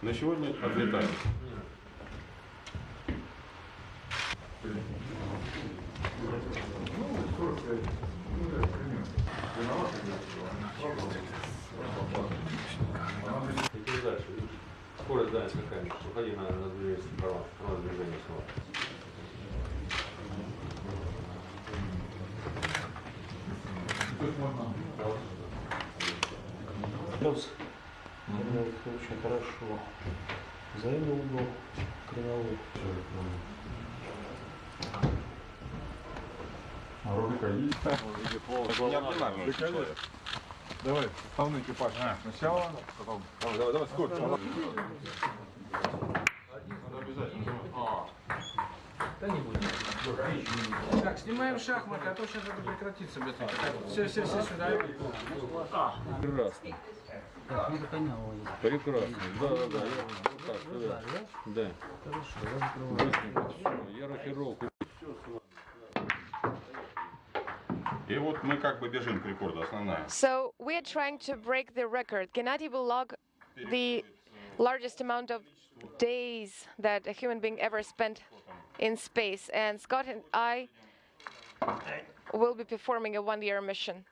На сегодня отлетаем. Скорость дальше какая? Уходи на движение справа, движение снова. Плюс. Очень хорошо. Взаимный угол, кривовой. А рубрика есть? Давай, основной экипаж. Сначала, потом. Давай, скорость. Да не будет. Так, снимаем шахматы, а то сейчас это прекратится быстренько. Все сюда. Прекрасно. Прекрасно. Да. Вот так, да. Хорошо, быстренько, все, я рокировку. И вот мы как бы бежим к рекорду, основная. So we are trying to break the record. Gennady will log the largest amount of days that a human being ever spent in space, and Scott and I will be performing a one-year mission.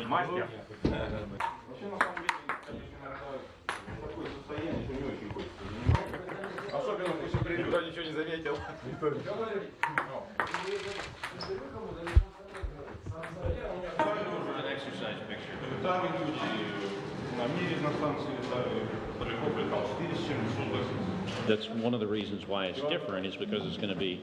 Мастер. Вообще, на самом деле, такое состояние, что не очень хочется. Особенно после прилета. Никто ничего не заметил. Там люди на мире на станции летали, далеко летал 4 с чем-то суток. That's one of the reasons why it's different is because it's going to be,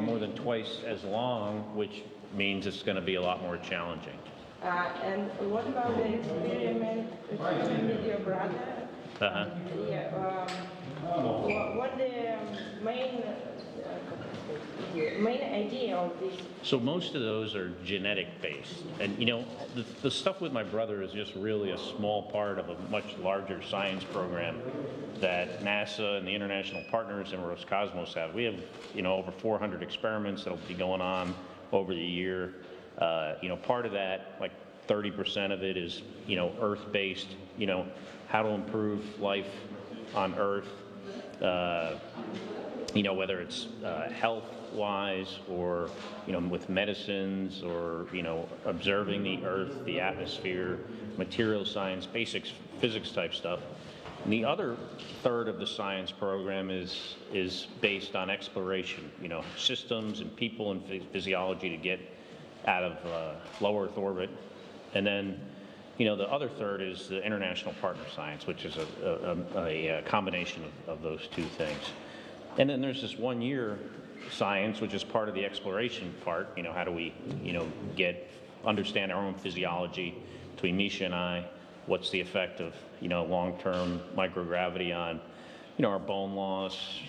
more than twice as long, which means it's going to be a lot more challenging. And what about the experiment with your brother? Uh-huh. Yeah, what the main idea of this? So most of those are genetic based. And the stuff with my brother is just really a small part of a much larger science program that NASA and the international partners in Roscosmos have. We have, over 400 experiments that'll be going on over the year. Part of that, like 30% of it is, Earth-based, how to improve life on Earth, whether it's health-wise or, with medicines or, observing the Earth, the atmosphere, material science, basic physics-type stuff. And the other third of the science program is based on exploration, systems and people and physiology to get out of low Earth orbit. And then, the other third is the international partner science, which is a combination of those two things. And then there's this 1 year science, which is part of the exploration part. How do we, understand our own physiology between Misha and I? What's the effect of, long-term microgravity on, our bone loss,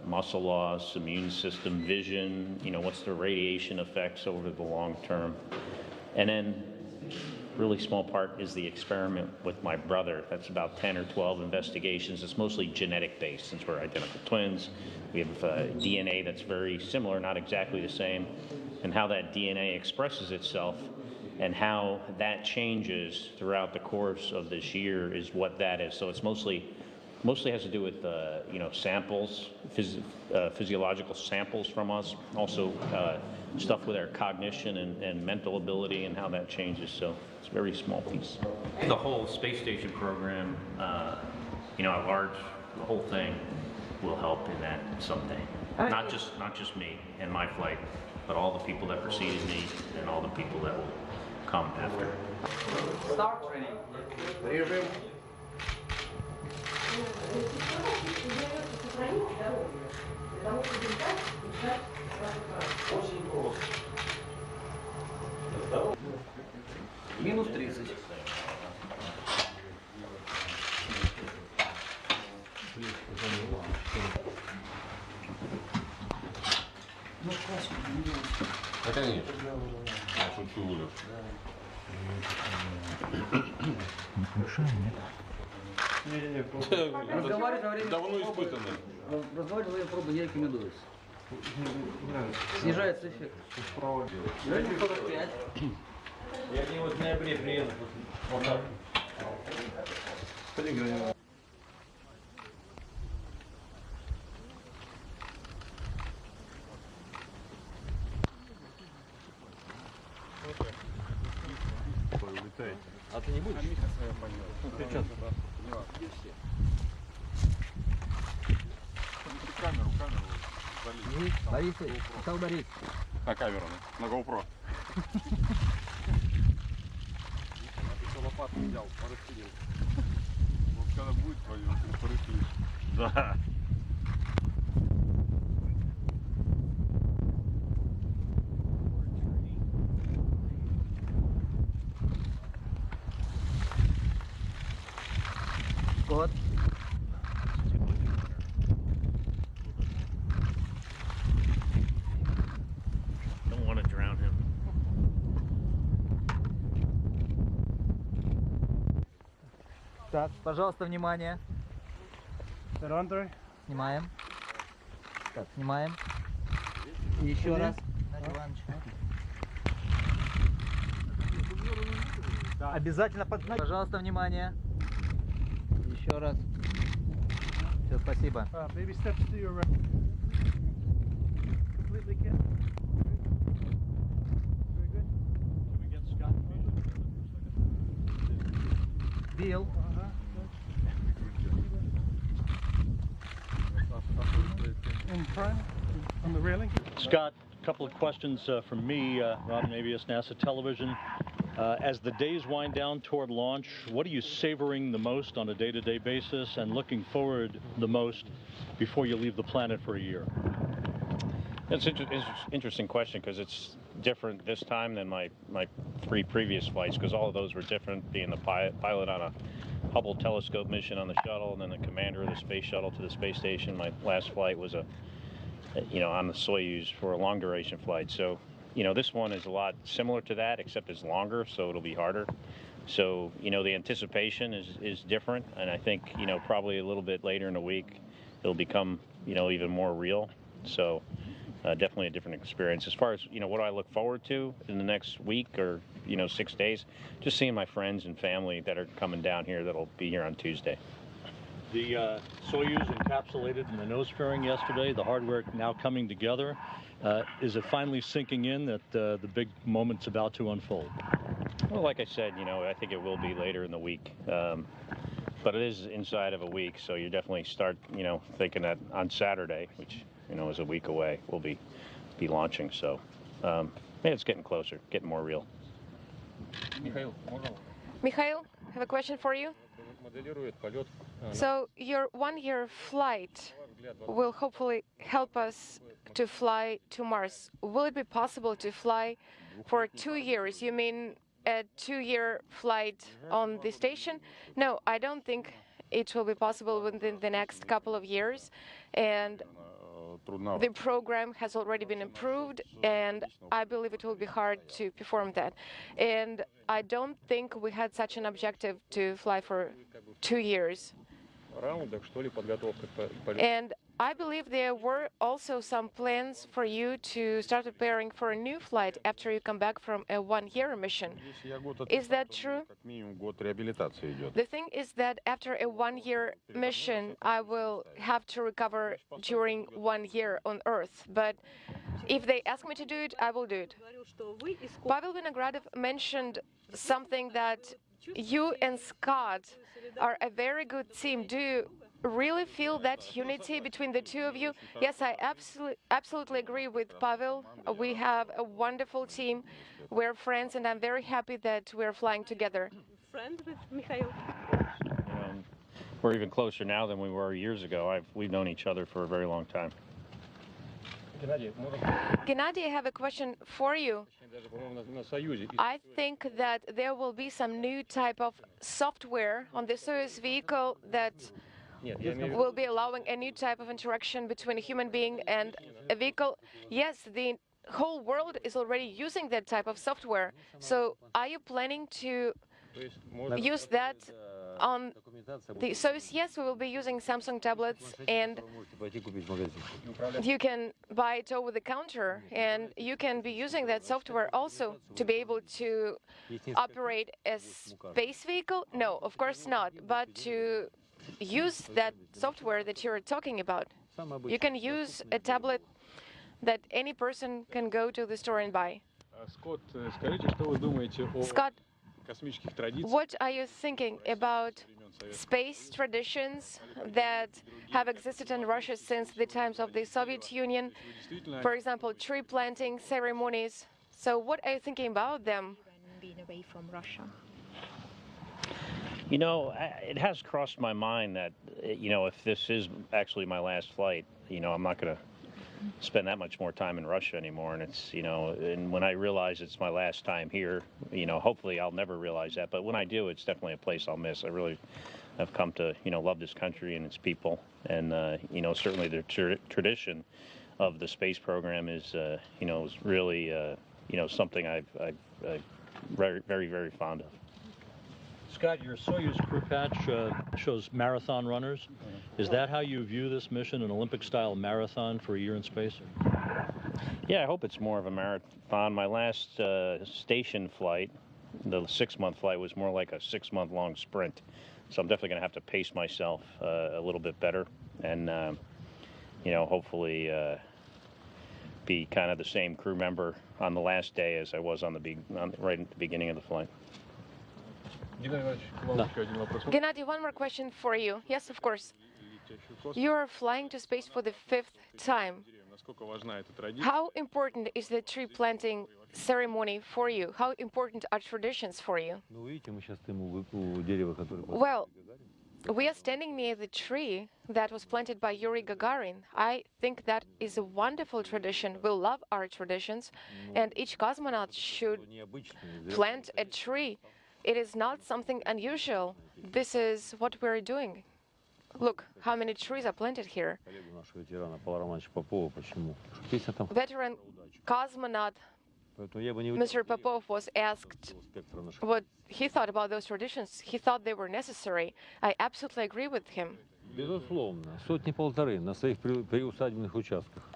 muscle loss, immune system, vision, what's the radiation effects over the long term. And then really small part is the experiment with my brother. That's about 10 or 12 investigations. It's mostly genetic based since we're identical twins. We have DNA that's very similar, not exactly the same, and how that DNA expresses itself and how that changes throughout the course of this year is what that is. So it's mostly has to do with samples, physiological samples from us, also stuff with our cognition and mental ability and how that changes. So it's a very small piece. The whole space station program, at large, the whole thing will help in that someday. Not just me and my flight, but all the people that preceded me and all the people that will come after. Start training. Режим. Минус 30. Это нет. Я шучу, Юля. Давно испытанный. Разговаривать во время пробы не рекомендуется. Снижается эффект. Минут 45. Я к нему в ноябре приеду. Вот так. А ты не будешь? Камеру. Борис, стал Борис. На камеру, на GoPro. Я лопату взял, порыхлил. Вот когда будет твоё, порыхлишь. Да. Вот. Don't want to drown him. Так, пожалуйста, внимание. Снимаем. Так, снимаем. И еще раз. Надя Иванович. Обязательно поднять. Пожалуйста, внимание. Еще раз. Все, спасибо. Билл. Scott, a couple of questions from me, Robin Avius, NASA Television. As the days wind down toward launch, what are you savoring the most on a day-to-day basis and looking forward the most before you leave the planet for a year? It's an interesting question because it's different this time than my 3 previous flights, because all of those were different, being the pilot on a Hubble telescope mission on the shuttle and then the commander of the space shuttle to the space station. My last flight was on the Soyuz for a long duration flight. So, this one is a lot similar to that, except it's longer, so it'll be harder. So, the anticipation is different, and I think, probably a little bit later in the week, it'll become, even more real. So, definitely a different experience. As far as, what do I look forward to in the next week or, 6 days? Just seeing my friends and family that are coming down here that'll be here on Tuesday. The Soyuz encapsulated in the nose fairing yesterday, the hardware now coming together. Is it finally sinking in that the big moment's about to unfold? Well, like I said, I think it will be later in the week. But it is inside of a week, so you definitely start, thinking that on Saturday, which, is a week away, we'll be launching. So, it's getting closer, getting more real. Mikhail, I have a question for you. So your 1-year flight will hopefully help us to fly to Mars. Will it be possible to fly for 2 years? You mean a 2-year flight on the station? No, I don't think it will be possible within the next couple of years. And the program has already been improved, and I believe it will be hard to perform that. And I don't think we had such an objective to fly for 2 years. And I believe there were also some plans for you to start preparing for a new flight after you come back from a 1-year mission. Is that true? The thing is that after a 1-year mission, I will have to recover during 1 year on Earth. But if they ask me to do it, I will do it. Pavel Vinogradov mentioned something that you and Scott are a very good team. Do you really feel that unity between the two of you? Yes, I absolutely agree with Pavel. We have a wonderful team. We're friends, and I'm very happy that we're flying together. Friend with Mikhail. We're even closer now than we were years ago. We've known each other for a very long time. Gennady, I have a question for you. I think that there will be some new type of software on the Soyuz vehicle that will be allowing a new type of interaction between a human being and a vehicle. Yes, the whole world is already using that type of software. So are you planning to use that on the Soyuz? Yes, we will be using Samsung tablets, and you can buy it over the counter, and you can be using that software also to be able to operate a space vehicle. No, of course not, but to use that software that you're talking about. You can use a tablet that any person can go to the store and buy. Scott, what are you thinking about space traditions that have existed in Russia since the times of the Soviet Union? For example, tree planting ceremonies. So what are you thinking about them? Being away from Russia. You know, it has crossed my mind that, you know, if this is actually my last flight, you know, I'm not going to spend that much more time in Russia anymore. And it's, you know, and when I realize it's my last time here, you know, hopefully I'll never realize that. But when I do, it's definitely a place I'll miss. I really have come to, you know, love this country and its people. And, you know, certainly the tradition of the space program is, you know, is really, you know, something I'm very, very, very fond of. Scott, your Soyuz crew patch shows marathon runners. Is that how you view this mission, an Olympic-style marathon for a year in space? Yeah, I hope it's more of a marathon. My last station flight, the 6-month flight, was more like a 6-month-long sprint. So I'm definitely going to have to pace myself a little bit better and, you know, hopefully be kind of the same crew member on the last day as I was on right at the beginning of the flight. Gennady, one more question for you. Yes, of course. You are flying to space for the 5th time. How important is the tree planting ceremony for you? How important are traditions for you? Well, we are standing near the tree that was planted by Yuri Gagarin. I think that is a wonderful tradition. We love our traditions, and each cosmonaut should plant a tree. It is not something unusual. This is what we're doing. Look how many trees are planted here. Veteran cosmonaut Mr. Popov was asked what he thought about those traditions. He thought they were necessary. I absolutely agree with him.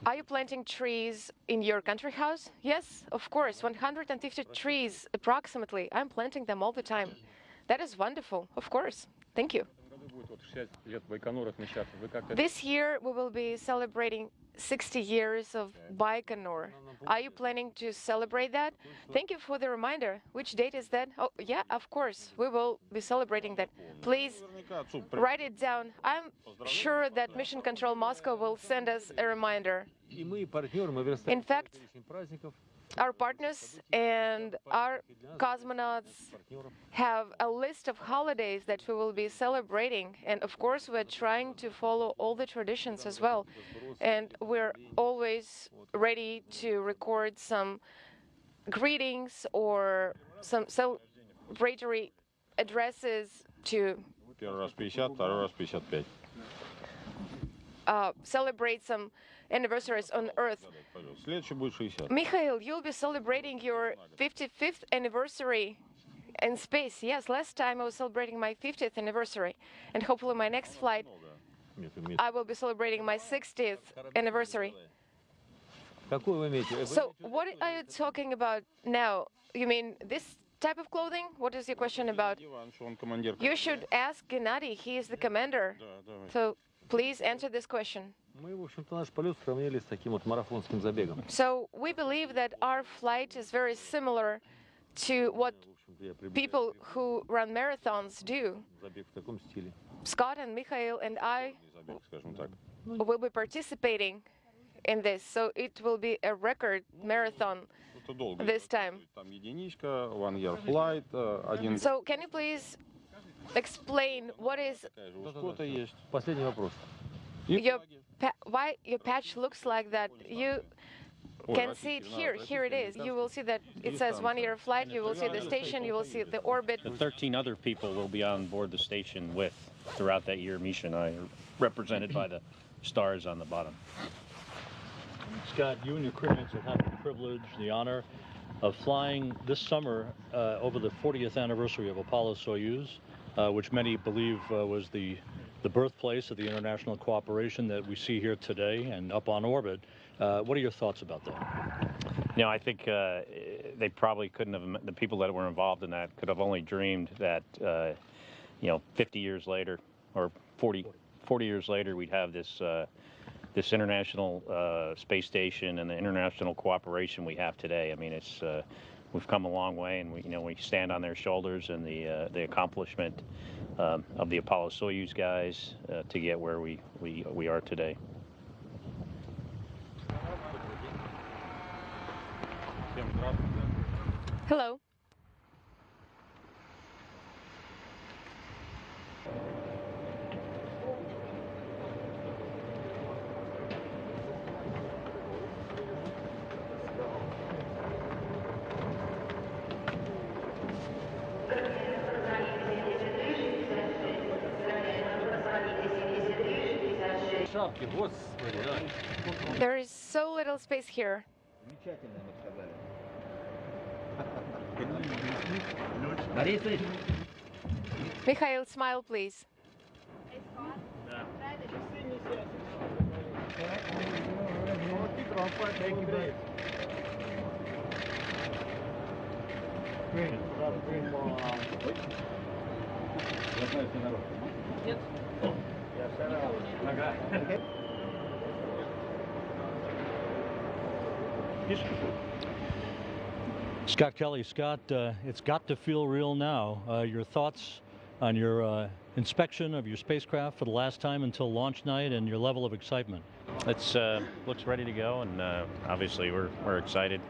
Are you planting trees in your country house? Yes, of course. 150 trees approximately. I'm planting them all the time. That is wonderful, of course. Thank you. This year we will be celebrating 60 years of Baikonur. Are you planning to celebrate that? Thank you for the reminder. Which date is that? Oh, yeah, of course. We will be celebrating that. Please write it down. I'm sure that Mission Control Moscow will send us a reminder. In fact, our partners and our cosmonauts have a list of holidays that we will be celebrating. And of course, we're trying to follow all the traditions as well. And we're always ready to record some greetings or some celebratory addresses to celebrate some anniversaries on Earth. Mikhail, you'll be celebrating your 55th anniversary in space. Yes, last time I was celebrating my 50th anniversary. And hopefully my next flight, I will be celebrating my 60th anniversary. So what are you talking about now? You mean this type of clothing? What is your question about? You should ask Gennady. He is the commander. So please answer this question. So we believe that our flight is very similar to what people who run marathons do. Scott and Mikhail and I will be participating in this, so it will be a record marathon this time. So can you please explain what is why your patch looks like that? You can see it here. Here it is. You will see that it says 1-year flight. You will see the station. You will see the orbit. The 13 other people will be on board the station throughout that year. Misha and I are represented by the stars on the bottom. Scott, you and your crewmates have had the privilege, the honor of flying this summer over the 40th anniversary of Apollo-Soyuz, which many believe was the birthplace of the international cooperation that we see here today and up on orbit. What are your thoughts about that? You know, I think they probably couldn't have, the people that were involved in that could have only dreamed that, you know, 50 years later or 40 years later, we'd have this this international space station and the international cooperation we have today. I mean, it's we've come a long way, and we stand on their shoulders, and the accomplishment of the Apollo-Soyuz guys to get where we are today. Hello. There is so little space here. Mikhail, smile, please. Scott Kelly, Scott, it's got to feel real now. Your thoughts on your inspection of your spacecraft for the last time until launch night and your level of excitement? It's looks ready to go, and obviously we're excited.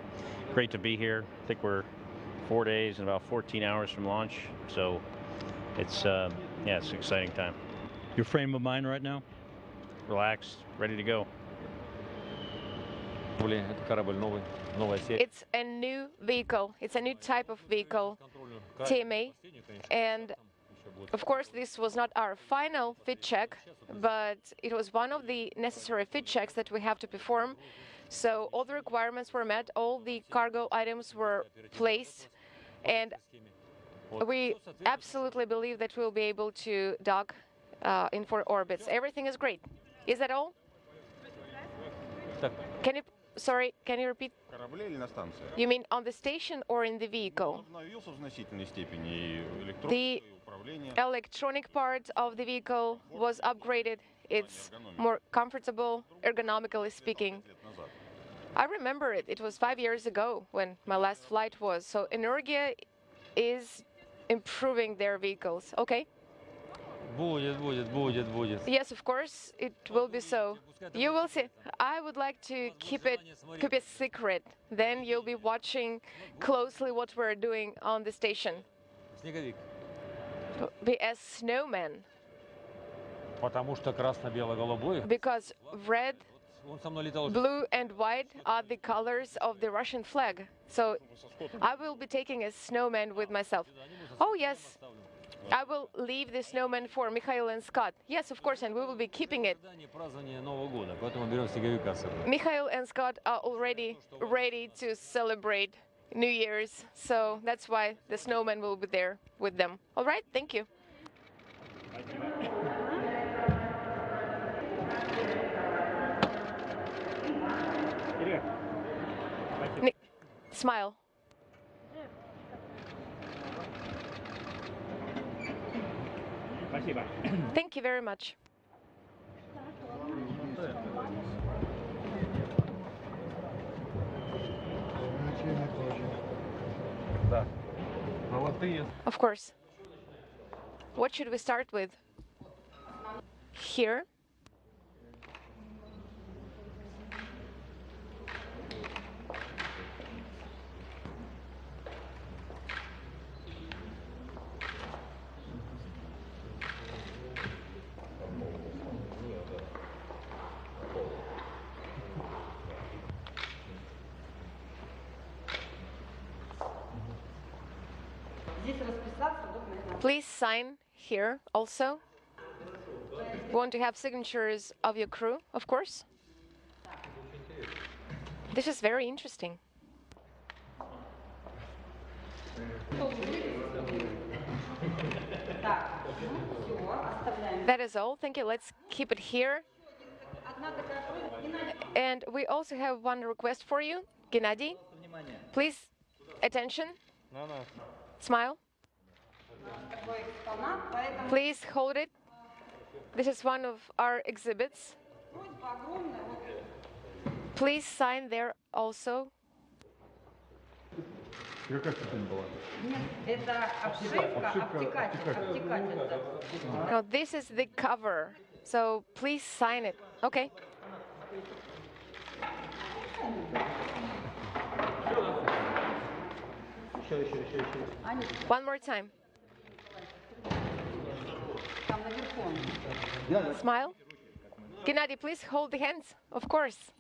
Great to be here. I think we're 4 days and about 14 hours from launch, so it's yeah, it's an exciting time. Your frame of mind right now? Relaxed, ready to go. It's a new vehicle. It's a new type of vehicle, TMA, and of course this was not our final fit check, but it was one of the necessary fit checks that we have to perform. So all the requirements were met, all the cargo items were placed, and we absolutely believe that we'll be able to dock in 4 orbits. Everything is great. Is that all? Sorry, can you repeat? You mean on the station or in the vehicle? The electronic part of the vehicle was upgraded. It's more comfortable, ergonomically speaking. I remember it. It was 5 years ago when my last flight was. So Energia is improving their vehicles. Okay? Yes, of course, it will be so. You will see. I would like to keep it secret. Then you'll be watching closely what we're doing on the station. Be a snowman. Because red, blue, and white are the colors of the Russian flag. So I will be taking a snowman with myself. Oh, yes. I will leave the snowman for Mikhail and Scott. Yes, of course, and we will be keeping it. Mikhail and Scott are already ready to celebrate New Year's, so that's why the snowman will be there with them. All right, thank you. Smile. Thank you very much. Of course. What should we start with? Here. Please sign here also. We want to have signatures of your crew, of course. This is very interesting. That is all. Thank you. Let's keep it here. And we also have one request for you, Gennady. Please, attention. Smile. Please hold it. This is one of our exhibits. Please sign there also. No, this is the cover. So please sign it. Okay. One more time. Smile. Gennady, please hold the hands. Of course.